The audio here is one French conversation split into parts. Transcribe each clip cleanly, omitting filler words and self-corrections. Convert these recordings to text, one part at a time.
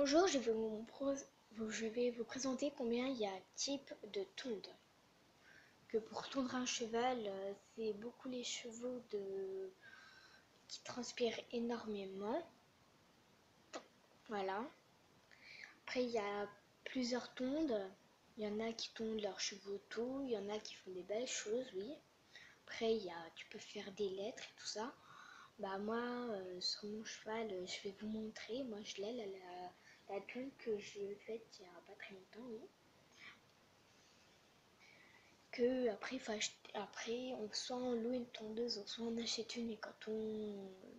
Bonjour, je vais vous présenter combien il y a de types de tonde. Que pour tondre un cheval, c'est beaucoup les chevaux qui transpirent énormément. Voilà. Après, il y a plusieurs tondes. Il y en a qui tondent leurs chevaux tôt, il y en a qui font des belles choses, oui. Après, tu peux faire des lettres et tout ça. Bah moi, sur mon cheval, je vais vous montrer. Moi, je l'ai, la tonde que j'ai faite il y a pas très longtemps, oui. Que après, soit on loue une tondeuse, soit on achète une. Et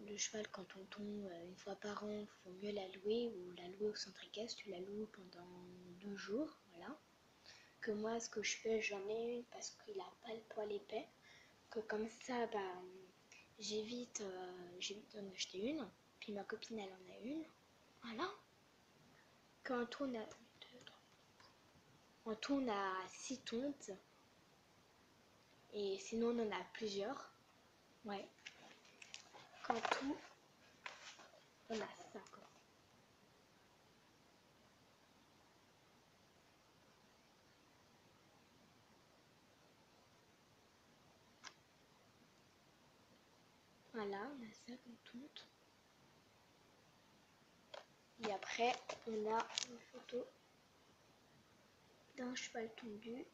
le cheval, quand on tombe une fois par an, il faut mieux la louer ou la louer au centre équestre. Tu la loues pendant 2 jours, voilà. Que moi, ce que je fais, j'en ai une parce qu'il a pas le poil épais. Que comme ça, bah, j'évite d'en acheter une. Puis ma copine, elle en a une. Voilà. Qu'en tout, on a 6 tontes. Et sinon, on en a plusieurs. Ouais. Qu'en tout, on a 5 ans. Voilà, on a 5 en tout. Et après, on a une photo d'un cheval tondu.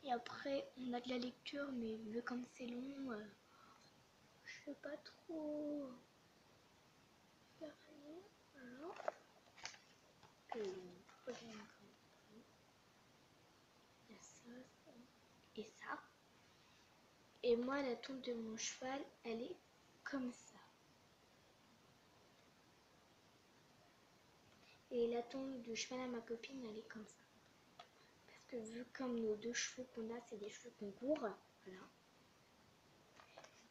Et après, on a de la lecture, mais vu comme c'est long, je peux pas trop faire rien. Voilà. Il y a ça et ça. Et moi, la tonte de mon cheval, elle est comme ça. Et la tonte du cheval à ma copine, elle est comme ça. Parce que vu comme nos 2 chevaux qu'on a, c'est des chevaux qu'on court. Voilà.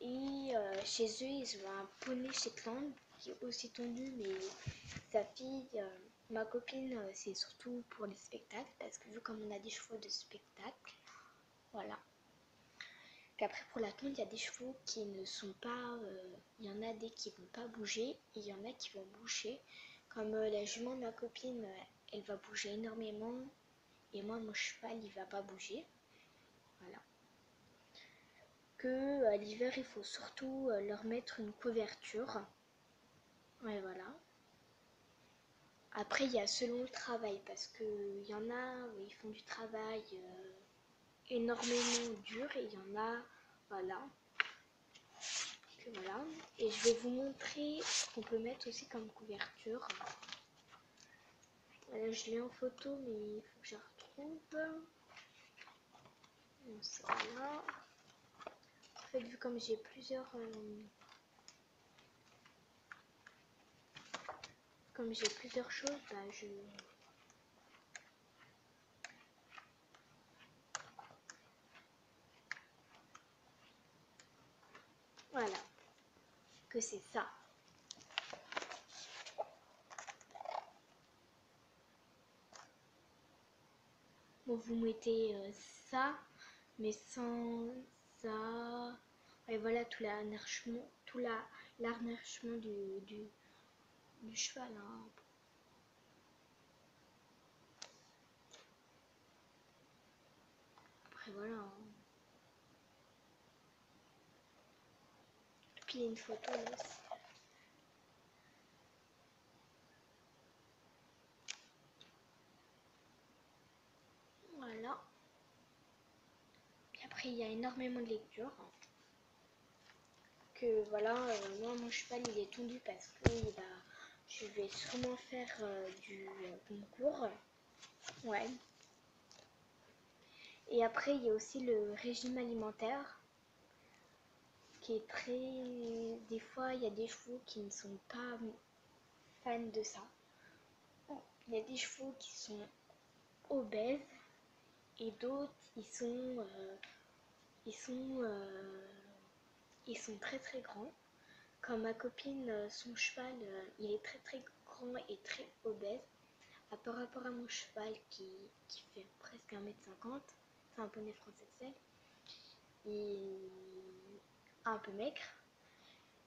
Et chez eux, ils ont un poney Shetland qui est aussi tondu, mais sa fille, ma copine, c'est surtout pour les spectacles, parce que vu comme on a des chevaux de spectacle, voilà. Qu'après pour la tonde, il y a des chevaux qui ne sont pas, il y en a des qui vont pas bouger, et il y en a qui vont bouger. Comme la jument de ma copine, elle va bouger énormément, et moi mon cheval il va pas bouger, voilà. Que l'hiver il faut surtout leur mettre une couverture. Ouais, voilà. Après il y a selon le travail parce que il y en a où ils font du travail énormément dur et il y en a voilà. Voilà. Et je vais vous montrer ce qu'on peut mettre aussi comme couverture. Voilà, je l'ai en photo mais il faut que je la retrouve. Donc, c'est là. En fait vu comme j'ai plusieurs choses, bah voilà, que c'est ça. Bon, vous mettez ça, mais sans ça. Et voilà tout l'arnachement, l'arnachement du cheval. Hein. Après voilà. Hein. Puis il y a une photo là aussi. Voilà. Puis après il y a énormément de lectures. Que voilà, moi mon cheval il est tondu parce que je vais sûrement faire du concours. Ouais. Et après il y a aussi le régime alimentaire qui est très... Des fois il y a des chevaux qui ne sont pas fans de ça. Il y a des chevaux qui sont obèses et d'autres ils sont très très grands. Comme ma copine, son cheval, il est très très grand et très obèse. Par rapport à mon cheval qui fait presque 1,50 m, c'est un poney français de selle. est un peu maigre.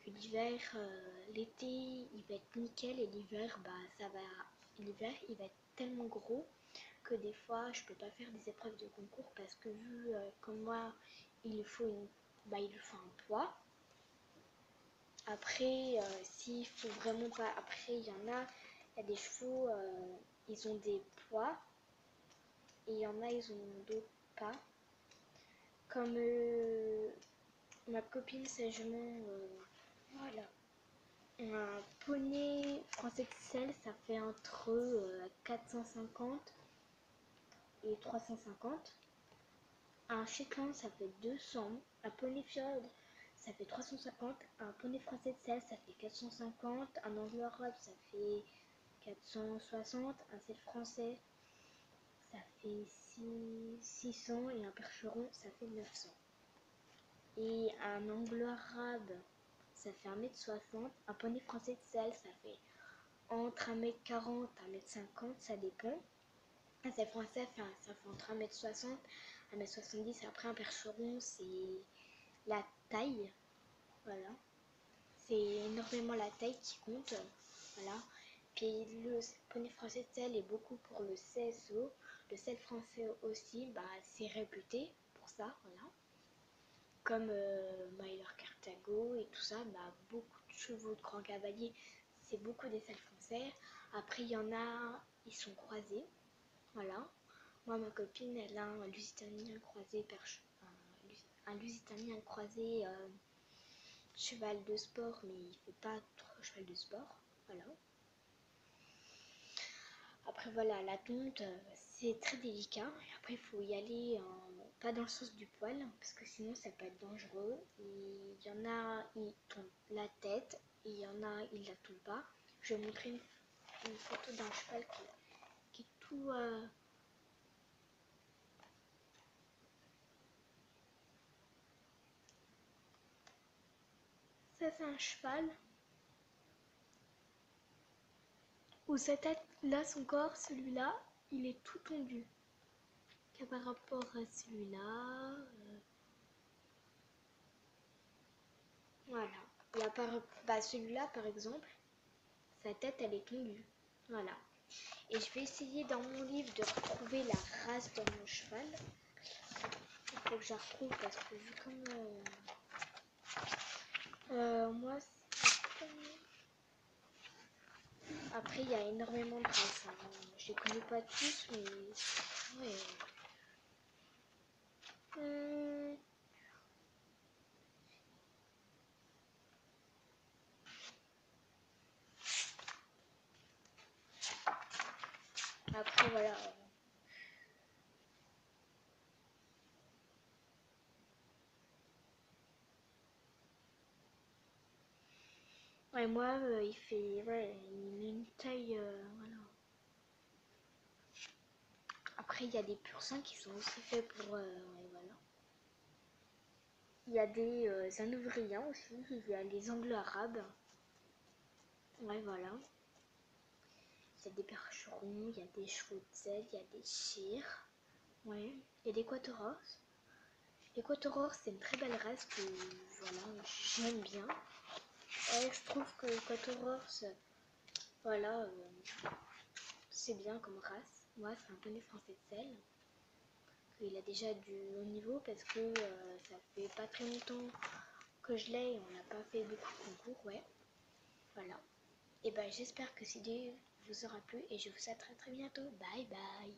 Que l'hiver, l'été il va être nickel et l'hiver l'hiver il va être tellement gros que des fois je peux pas faire des épreuves de concours parce que vu comme moi il faut il faut un poids. Après s'il faut vraiment pas, après il y a des chevaux ils ont des poids et il y en a ils ont d'autres pas. Comme ma copine sa jument, voilà. Un poney français de sel, ça fait entre 450 et 350. Un Shetland, ça fait 200. Un poney Fjord, ça fait 350. Un poney français de sel, ça fait 450. Un anglais arabe, ça fait 460. Un sel français, ça fait 600. Et un percheron, ça fait 900. Et un anglais arabe, ça fait 1,60 m. Un poney français de sel, ça fait entre 1,40 m et 1,50 m, ça dépend. Un sel français, ça fait entre 1,60 m, 1,70 m. Après, un percheron, c'est la taille. Voilà. C'est énormément la taille qui compte. Voilà. Puis le poney français de sel est beaucoup pour le CSO. Le sel français aussi, c'est réputé pour ça. Voilà. Comme Myler Carthago et tout ça, beaucoup de chevaux de grand cavalier, c'est beaucoup des selles français. Après, il y en a, ils sont croisés. Voilà. Moi, ma copine, elle a un lusitanien croisé, un lusitanien croisé cheval de sport, mais il fait pas trop cheval de sport. Voilà. Après, voilà, la tonte, c'est très délicat. Après, il faut y aller pas dans le sens du poil, parce que sinon, ça peut être dangereux. Et il y en a, ils tombent la tête, et il y en a, ils la tombent pas. Je vais montrer une photo d'un cheval qui est tout... Ça, c'est un cheval où sa tête, là, son corps, celui-là, il est tout tondu. Que par rapport à celui-là... Voilà. Et celui-là, par exemple, sa tête, elle est tondue. Voilà. Et je vais essayer dans mon livre de retrouver la race de mon cheval. Il faut que je la retrouve parce que vu comme... moi, après, il y a énormément de races. Hein. Je les connais pas tous, mais... Ouais. Après, voilà. Ouais, moi, il fait... Ouais, il a une taille... voilà. Après, il y a des pur sang qui sont aussi faits pour... ouais, voilà. Il y a des Hanovriens aussi, il y a les Anglo-Arabes. Ouais, voilà. Il y a des percherons, il y a des chevaux de sel, il y a des chirs. Ouais, il y a des quatorors. Les quatorors, c'est une très belle race que voilà, j'aime bien. Ouais, je trouve que les quatorors, voilà, c'est bien comme race. Moi, c'est un poney français de sel. Il a déjà du haut niveau parce que ça fait pas très longtemps que je l'ai et on n'a pas fait beaucoup de concours, ouais. Voilà. Et j'espère que cette vidéo vous aura plu et je vous dis à très très bientôt. Bye bye.